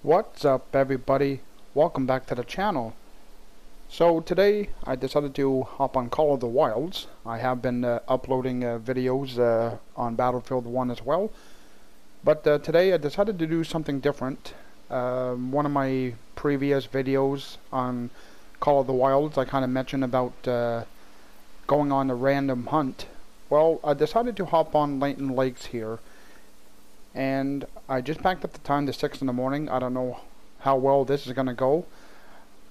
What's up everybody, welcome back to the channel. So today I decided to hop on Call of the Wilds. I have been uploading videos on Battlefield 1 as well, but today I decided to do something different. One of my previous videos on Call of the Wilds I kind of mentioned about going on a random hunt. Well, I decided to hop on Layton Lakes here, and I just backed up the time to 6 in the morning. I don't know how well this is going to go.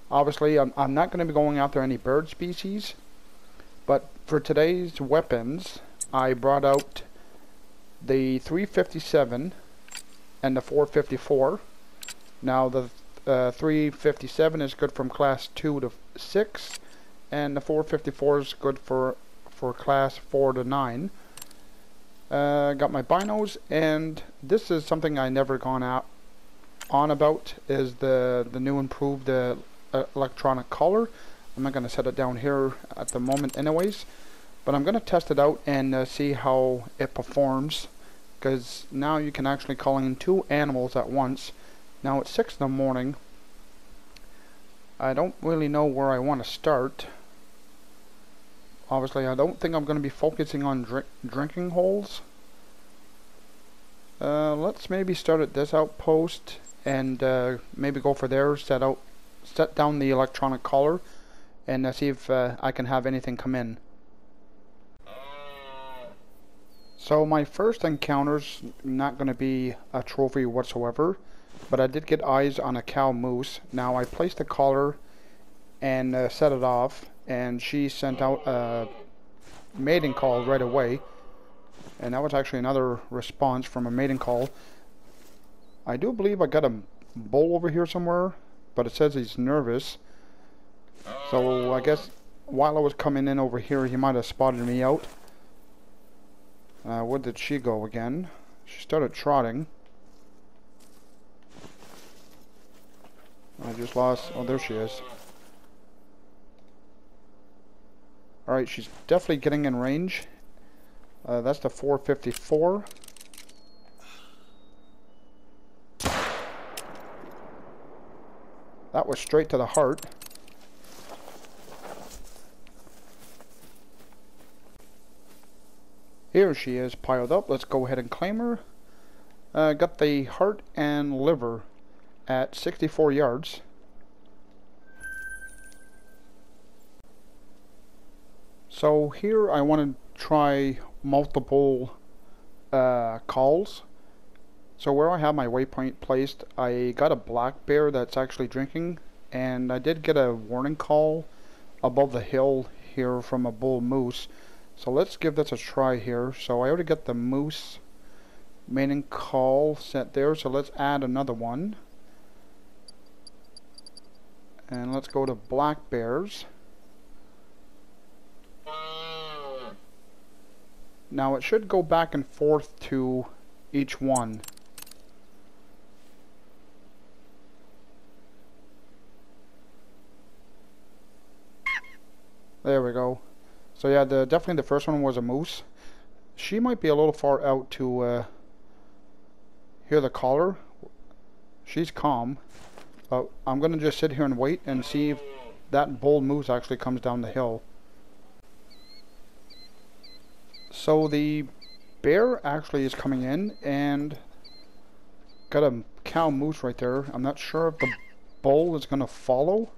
Obviously, I'm not going to be going after any bird species, but for today's weapons, I brought out the 357 and the 454. Now, the 357 is good from class 2 to 6, and the 454 is good for class 4 to 9. Got my binos, and this is something I never gone out on about, is the new improved electronic collar. I'm not going to set it down here at the moment anyways, but I'm going to test it out and see how it performs, because now you can actually call in 2 animals at once. Now it's 6 in the morning. I don't really know where I want to start. Obviously, I don't think I'm going to be focusing on drinking holes. Let's maybe start at this outpost and maybe go for there, set down the electronic collar, and see if I can have anything come in. So my first encounter's not going to be a trophy whatsoever, but I did get eyes on a cow moose. Now I placed the collar and set it off, and she sent out a mating call right away, and that was actually another response from a mating call. I do believe I got a bull over here somewhere, but it says he's nervous, so I guess while I was coming in over here he might have spotted me out. Where did she go again? She started trotting. I just lost, oh there she is. Alright, she's definitely getting in range. That's the 454. That was straight to the heart. Here she is piled up. Let's go ahead and claim her. Got the heart and liver at 64 yards. So here I want to try multiple calls. So where I have my waypoint placed, I got a black bear that's actually drinking, and I did get a warning call above the hill here from a bull moose. So let's give this a try here. So I already got the moose mating call set there, so let's add another one. And let's go to black bears. Now it should go back and forth to each one. There we go. So yeah, definitely the first one was a moose. She might be a little far out to hear the caller. She's calm, but I'm gonna just sit here and wait and see if that bull moose actually comes down the hill. So the bear actually is coming in, and got a cow moose right there. I'm not sure if the bull is going to follow,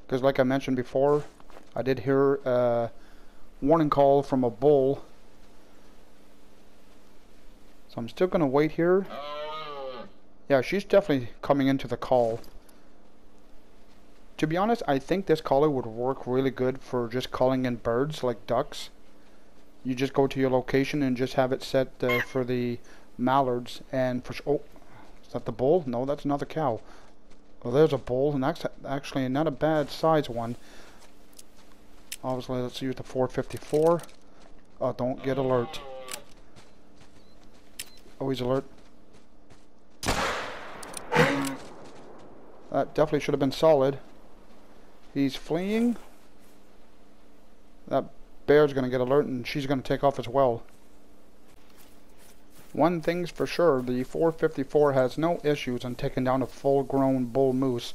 because like I mentioned before, I did hear a warning call from a bull. So I'm still going to wait here. Yeah, she's definitely coming into the call. To be honest, I think this collar would work really good for just calling in birds like ducks. You just go to your location and just have it set for the mallards, and for oh, is that the bull? No, that's another cow. Well, there's a bull, and that's actually not a bad size one. Obviously, let's use the 454. Oh, don't get alert. Oh, he's alert. That definitely should have been solid. He's fleeing. That bear's going to get alert, and she's going to take off as well. One thing's for sure, the 454 has no issues in taking down a full-grown bull moose.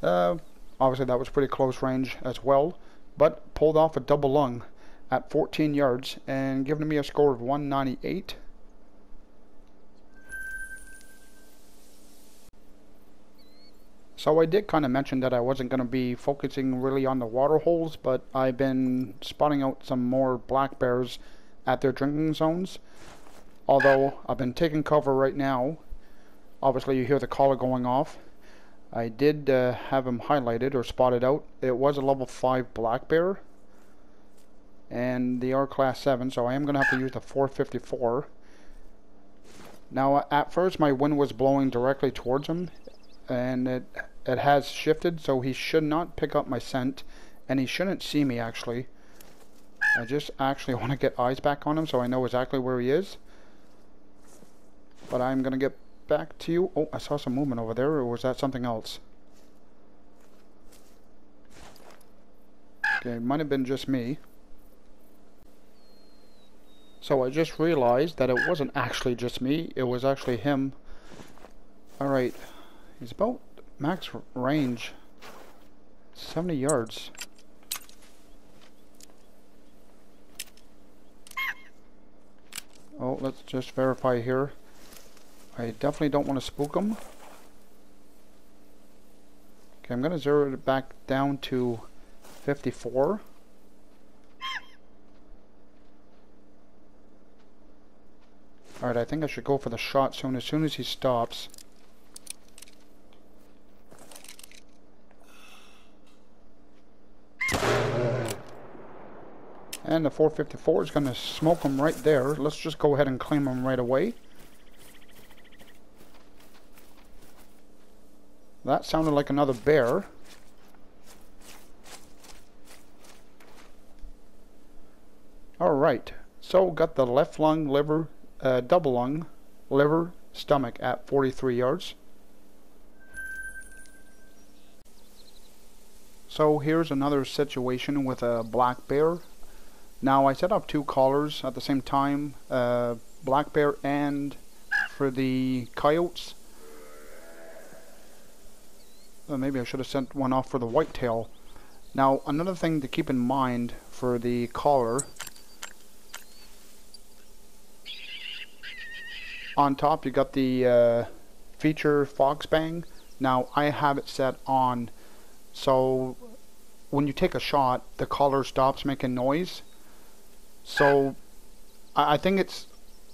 Obviously that was pretty close range as well, but pulled off a double lung at 14 yards and giving me a score of 198. So I did kind of mention that I wasn't going to be focusing really on the water holes, but I've been spotting out some more black bears at their drinking zones. Although I've been taking cover right now. Obviously you hear the collar going off. I did have him highlighted or spotted out. It was a level 5 black bear. And they are class 7, so I am going to have to use the 454. Now at first my wind was blowing directly towards him, and it has shifted, so he should not pick up my scent, and he shouldn't see me actually. I just actually want to get eyes back on him so I know exactly where he is. But I'm going to get back to you. Oh, I saw some movement over there, or was that something else? Okay, it might have been just me. So I just realized that it wasn't actually just me, it was actually him. Alright, he's about max range, 70 yards. Oh, let's just verify here. I definitely don't want to spook him. Okay, I'm going to zero it back down to 54. Alright, I think I should go for the shot soon as he stops. And the 454 is going to smoke him right there. Let's just go ahead and claim him right away. That sounded like another bear. Alright, so got the left lung, liver, double lung, liver, stomach at 43 yards. So here's another situation with a black bear. Now I set up 2 collars at the same time, black bear and for the coyotes. Maybe I should have sent one off for the whitetail. Now another thing to keep in mind for the collar, on top you got the feature fox bang. Now I have it set on so when you take a shot the collar stops making noise. So I think it's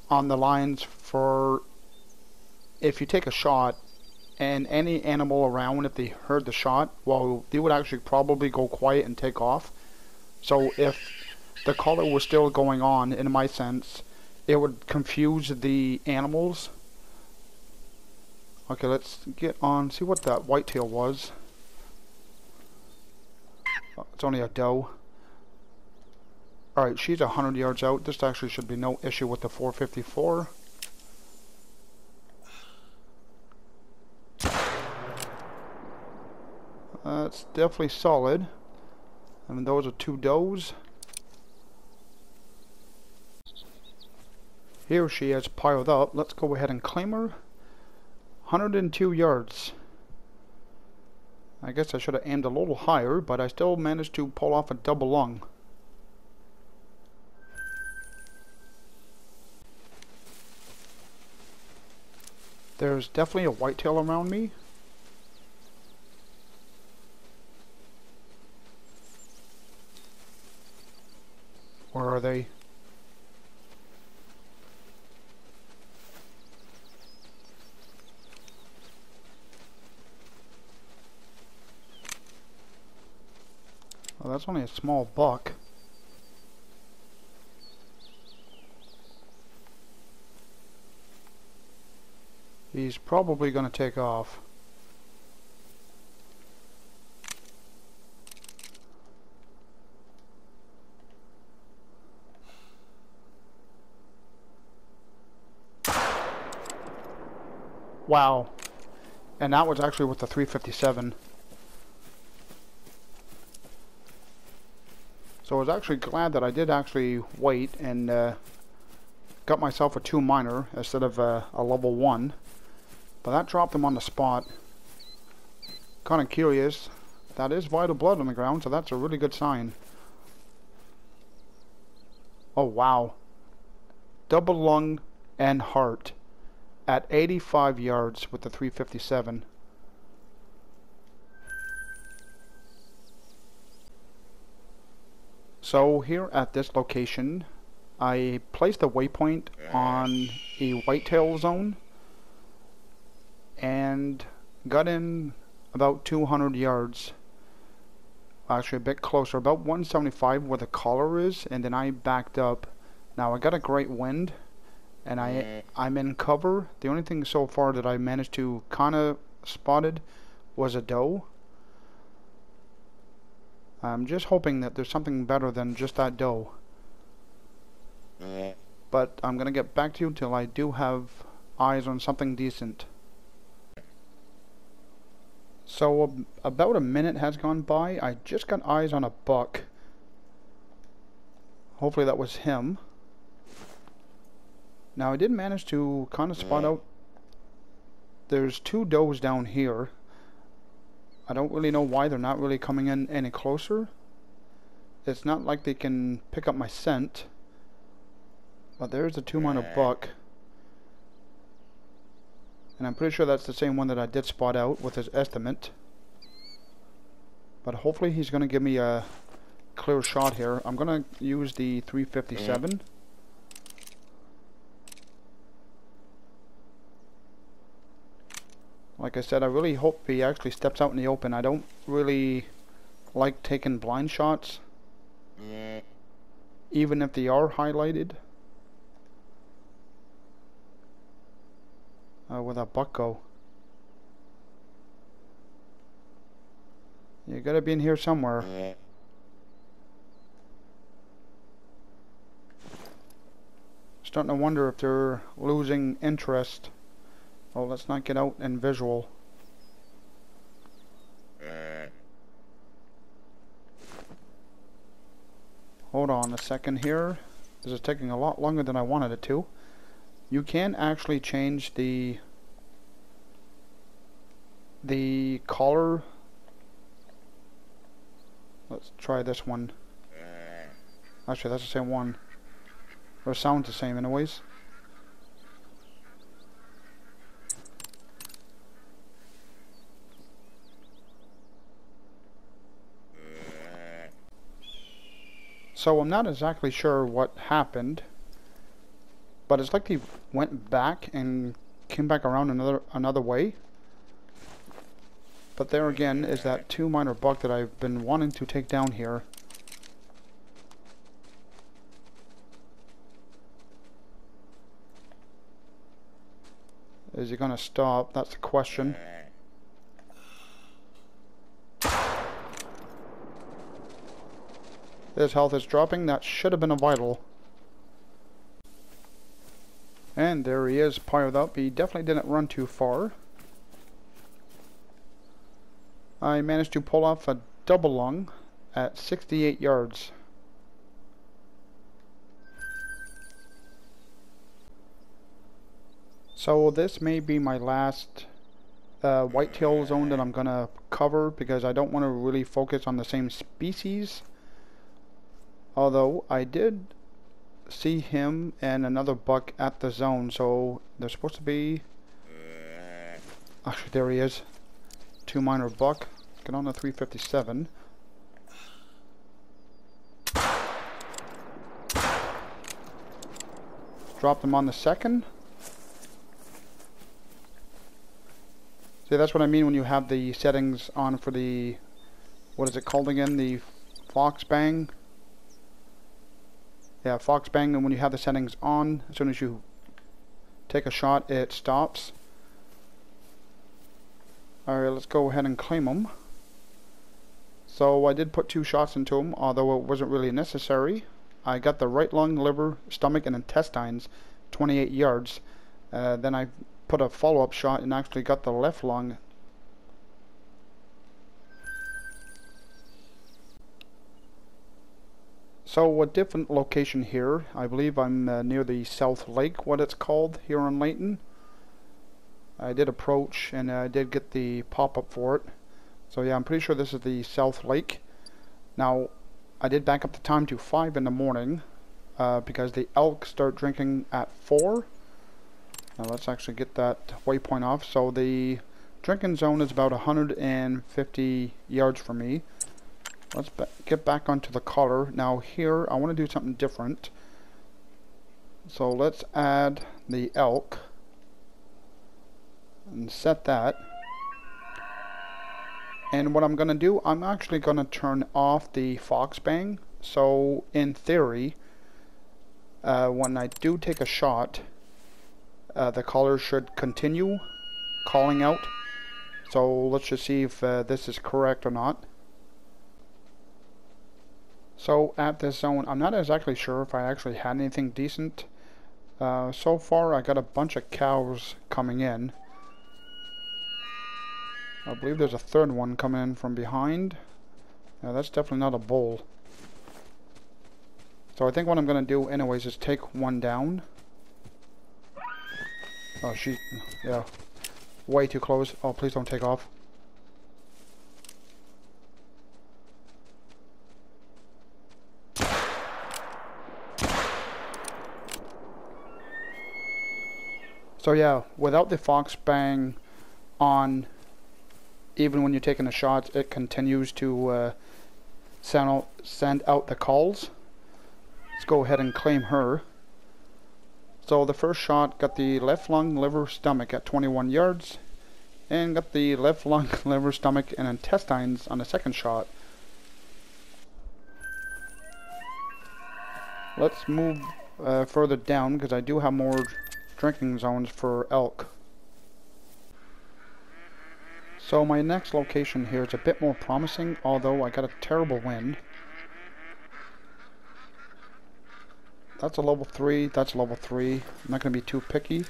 on the lines for if you take a shot and any animal around, if they heard the shot, well, they would actually probably go quiet and take off. So if the collar was still going on, in my sense, it would confuse the animals. Okay, let's get on, see what that whitetail was. Oh, it's only a doe. Alright, she's 100 yards out. This actually should be no issue with the 454. It's definitely solid. I mean, those are 2 does. Here she is piled up. Let's go ahead and claim her. 102 yards. I guess I should have aimed a little higher, but I still managed to pull off a double lung. There's definitely a whitetail around me. Where are they? Well, that's only a small buck. He's probably going to take off. Wow. And that was actually with the 357. So I was actually glad that I did actually wait and got myself a 2 minor instead of a level 1. But that dropped him on the spot. Kind of curious. That is vital blood on the ground, so that's a really good sign. Oh wow. Double lung and heart at 85 yards with the 357. So here at this location, I placed a waypoint on a whitetail zone and got in about 200 yards. Actually a bit closer, about 175 where the collar is, and then I backed up. Now I got a great wind and I'm in cover. The only thing so far that I managed to kinda spotted was a doe. I'm just hoping that there's something better than just that doe. But I'm gonna get back to you till I do have eyes on something decent. So about a minute has gone by. I just got eyes on a buck. Hopefully that was him. Now I did manage to kind of spot out. There's 2 does down here. I don't really know why they're not really coming in any closer. It's not like they can pick up my scent. But there's a 2 minor buck. And I'm pretty sure that's the same one that I did spot out with his estimate. But hopefully he's going to give me a clear shot here. I'm going to use the 357. Like I said, I really hope he actually steps out in the open. I don't really like taking blind shots, even if they are highlighted. Where'd that buck go? You gotta be in here somewhere. Starting to wonder if they're losing interest. Oh, let's not get out in visual. Hold on a second here. This is taking a lot longer than I wanted it to. You can actually change the color. Let's try this one. Actually, that's the same one. Or sounds the same anyways. So I'm not exactly sure what happened, but it's like he went back and came back around another way. But there again is that 2 minor buck that I've been wanting to take down here. Is he gonna stop? That's the question. His health is dropping. That should have been a vital. And there he is, piled up. He definitely didn't run too far. I managed to pull off a double lung at 68 yards. So this may be my last whitetail zone that I'm gonna cover, because I don't want to really focus on the same species. Although I did see him and another buck at the zone, so they're supposed to be... Actually, there he is. 2 minor buck. Get on the 357. Dropped him on the second. See, that's what I mean when you have the settings on for the... What is it called again? The Fox Bang? Yeah, Fox Bang, and when you have the settings on, as soon as you take a shot, it stops. Alright, let's go ahead and claim him. So I did put 2 shots into him, although it wasn't really necessary. I got the right lung, liver, stomach, and intestines, 28 yards. Then I put a follow-up shot and actually got the left lung. So a different location here. I believe I'm near the South Lake, what it's called here in Layton. I did approach and I did get the pop-up for it. So yeah, I'm pretty sure this is the South Lake. Now, I did back up the time to 5 in the morning because the elk start drinking at 4. Now let's actually get that waypoint off. So the drinking zone is about 150 yards from me. Let's get back onto the collar. Now here, I want to do something different. So let's add the elk and set that. And what I'm going to do, I'm actually going to turn off the fox bang. So in theory, when I do take a shot, the collar should continue calling out. So let's just see if this is correct or not. So at this zone, I'm not exactly sure if I actually had anything decent. So far I got a bunch of cows coming in. I believe there's a third one coming in from behind. Yeah, that's definitely not a bull. So I think what I'm going to do anyways is take one down. Oh, yeah, way too close. Oh, please don't take off. So yeah, without the fox bang on, even when you're taking the shots, it continues to send out the calls. Let's go ahead and claim her. So the first shot got the left lung, liver, stomach at 21 yards, and got the left lung, liver, stomach, and intestines on the second shot. Let's move further down because I do have more drinking zones for elk. So my next location here is a bit more promising, although I got a terrible wind. That's a level 3, that's a level 3. I'm not going to be too picky.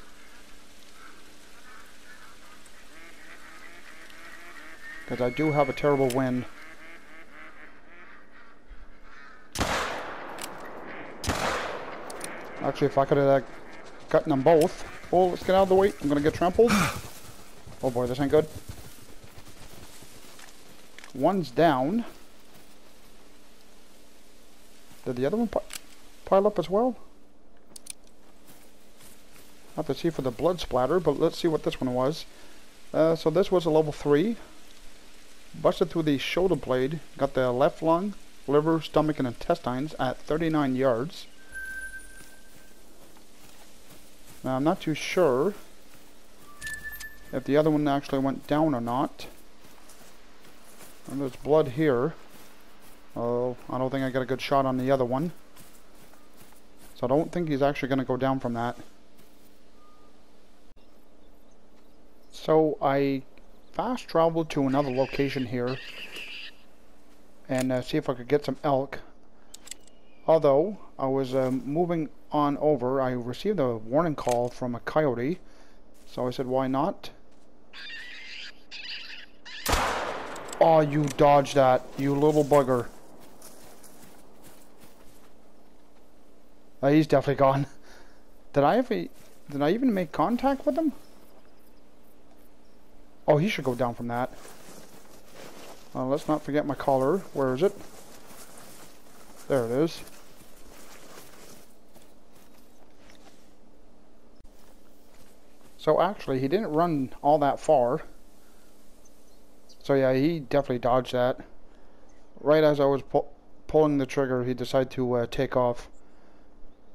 Because I do have a terrible wind. Actually, if I could have gotten them both. Oh, let's get out of the way. I'm going to get trampled. Oh boy, this ain't good. One's down. Did the other one pile up as well? I'll have to see for the blood splatter, but let's see what this one was. So this was a level 3. Busted through the shoulder blade. Got the left lung, liver, stomach, and intestines at 39 yards. Now I'm not too sure if the other one actually went down or not. And there's blood here. Oh, I don't think I got a good shot on the other one. So I don't think he's actually going to go down from that. So I fast traveled to another location here and see if I could get some elk. Although I was moving on over, I received a warning call from a coyote. So I said, why not? Oh, you dodged that, you little bugger. He's definitely gone. Did I even make contact with him? Oh, he should go down from that. Let's not forget my collar. Where is it? There it is. So actually, he didn't run all that far. So yeah, he definitely dodged that. Right as I was pulling the trigger, he decided to take off.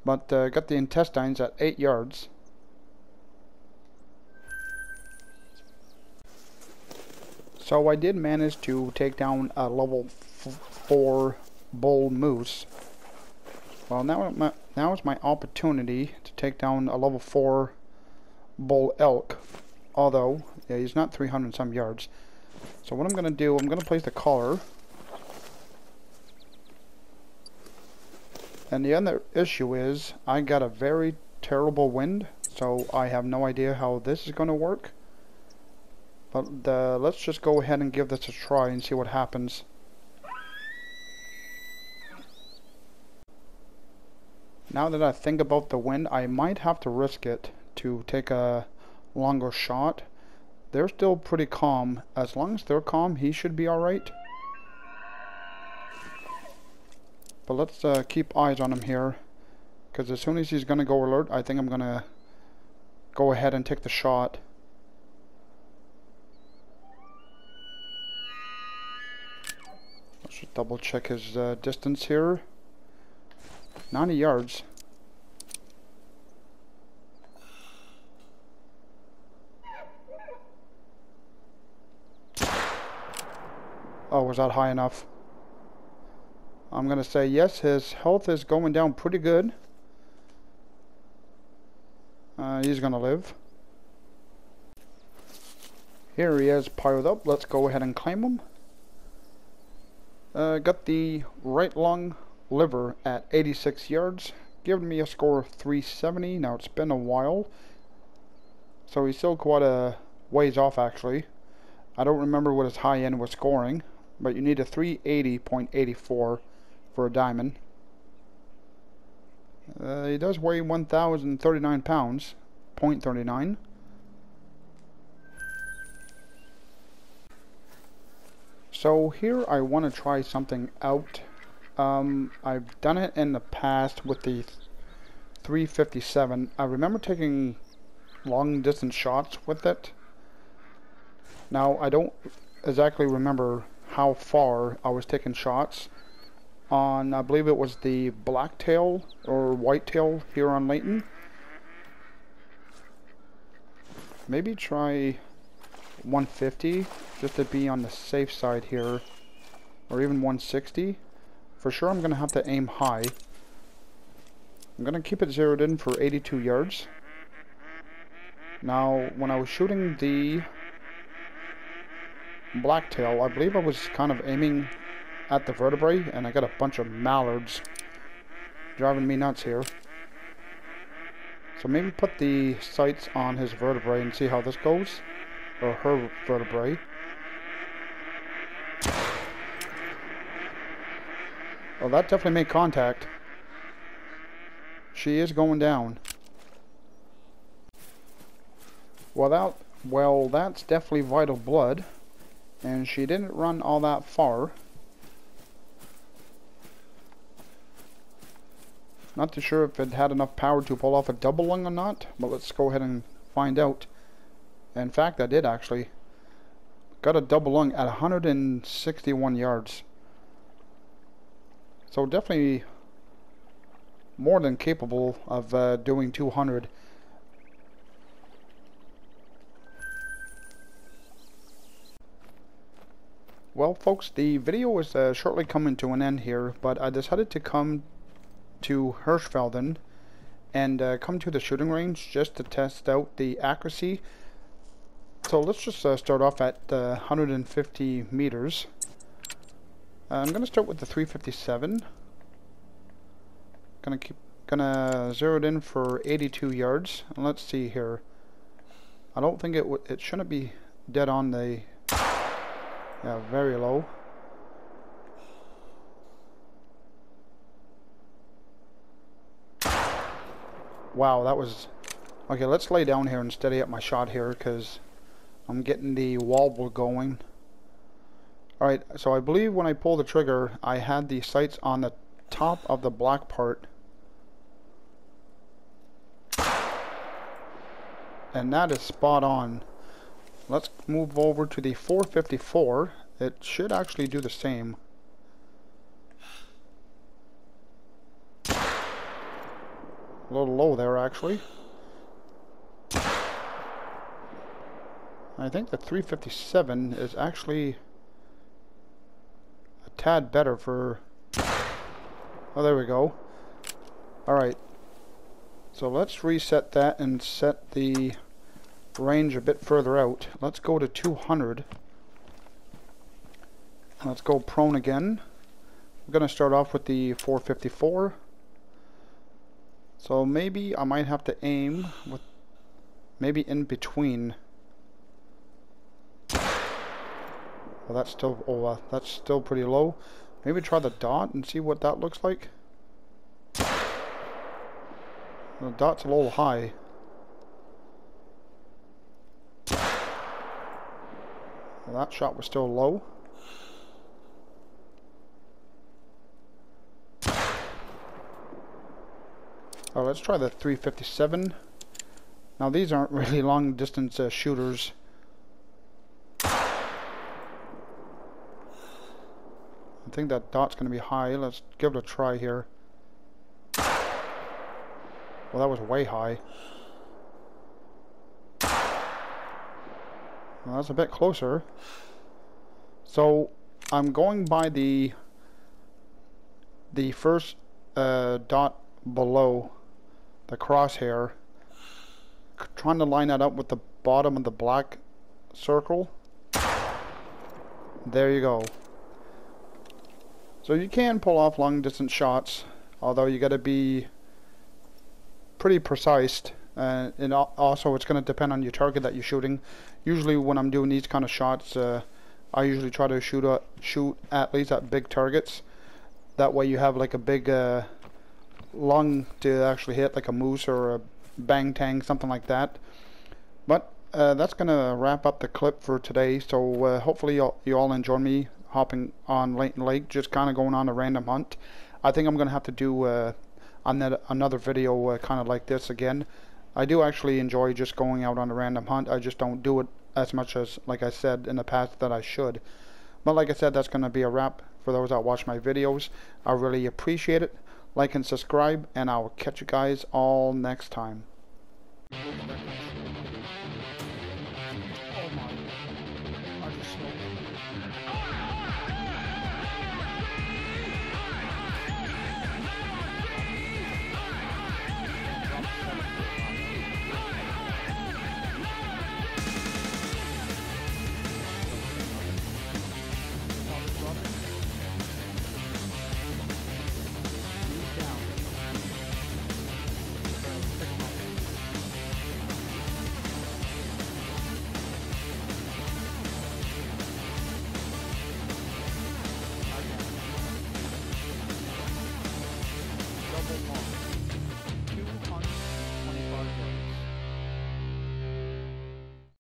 But got the intestines at 8 yards. So I did manage to take down a level 4 bull moose. Well, now is my opportunity to take down a level 4 bull elk. Although, yeah, he's not 300 some yards. So what I'm going to do, I'm going to place the collar. And the other issue is, I got a very terrible wind, so I have no idea how this is going to work. But let's just go ahead and give this a try and see what happens. Now that I think about the wind, I might have to risk it to take a longer shot. They're still pretty calm. As long as they're calm, he should be alright. But let's keep eyes on him here, because as soon as he's going to go alert, I think I'm going to go ahead and take the shot. Let's just double check his distance here. 90 yards. Oh, was that high enough? I'm gonna say yes, his health is going down pretty good. He's gonna live. Here he is piled up. Let's go ahead and claim him. Got the right lung liver at 86 yards, giving me a score of 370. Now it's been a while, so he's still quite a ways off actually. I don't remember what his high end was scoring, but you need a 380.84 for a diamond. He does weigh 1,039 pounds, 0.39. So here I want to try something out. I've done it in the past with the 357. I remember taking long distance shots with it. Now I don't exactly remember how far I was taking shots on, I believe it was the blacktail or whitetail here on Layton. Maybe try 150 just to be on the safe side here, or even 160. For sure I'm gonna have to aim high. I'm gonna keep it zeroed in for 82 yards. Now when I was shooting the blacktail, I believe I was kind of aiming at the vertebrae, and I got a bunch of mallards driving me nuts here. So maybe put the sights on his vertebrae and see how this goes, or her vertebrae. Well, that definitely made contact. She is going down. Well, that's definitely vital blood, and she didn't run all that far. Not too sure if it had enough power to pull off a double lung or not, but let's go ahead and find out. In fact, I did actually. Got a double lung at 161 yards. So definitely more than capable of doing 200. Well folks, the video is shortly coming to an end here, but I decided to come to Hirschfelden and come to the shooting range just to test out the accuracy. So let's just start off at 150 meters. I'm gonna start with the 357. Gonna zero it in for 82 yards. And let's see here. I don't think it shouldn't be dead on the, yeah, very low. Wow, that was... Okay, let's lay down here and steady up my shot here, because I'm getting the wobble going. Alright, so I believe when I pulled the trigger, I had the sights on the top of the black part. And that is spot on. Let's move over to the 454. It should actually do the same. A little low there actually. I think the 357 is actually a tad better for... Oh, there we go. Alright. So let's reset that and set the range a bit further out. Let's go to 200. Let's go prone again. I'm going to start off with the 454. So maybe I might have to aim with maybe in between. Well, that's still that's still pretty low. Maybe try the dot and see what that looks like. The dot's a little high. Well, that shot was still low. Alright, let's try the 357. Now these aren't really long distance shooters. I think that dot's going to be high. Let's give it a try here. Well, that was way high. Well, that's a bit closer. So I'm going by the first dot below the crosshair, trying to line that up with the bottom of the black circle. There you go. So you can pull off long distance shots, although you got to be pretty precise, and also it's going to depend on your target that you're shooting. Usually when I'm doing these kind of shots, I usually try to shoot at least at big targets. That way you have like a big lung to actually hit, like a moose or a bang tang, something like that. But that's gonna wrap up the clip for today. So hopefully you all enjoy me hopping on Layton Lake, just kind of going on a random hunt. I think I'm gonna have to do another video kind of like this again. I do actually enjoy just going out on a random hunt. I just don't do it as much as, like I said in the past, that I should. But like I said, that's gonna be a wrap for those that watch my videos. I really appreciate it. Like and subscribe, and I will catch you guys all next time.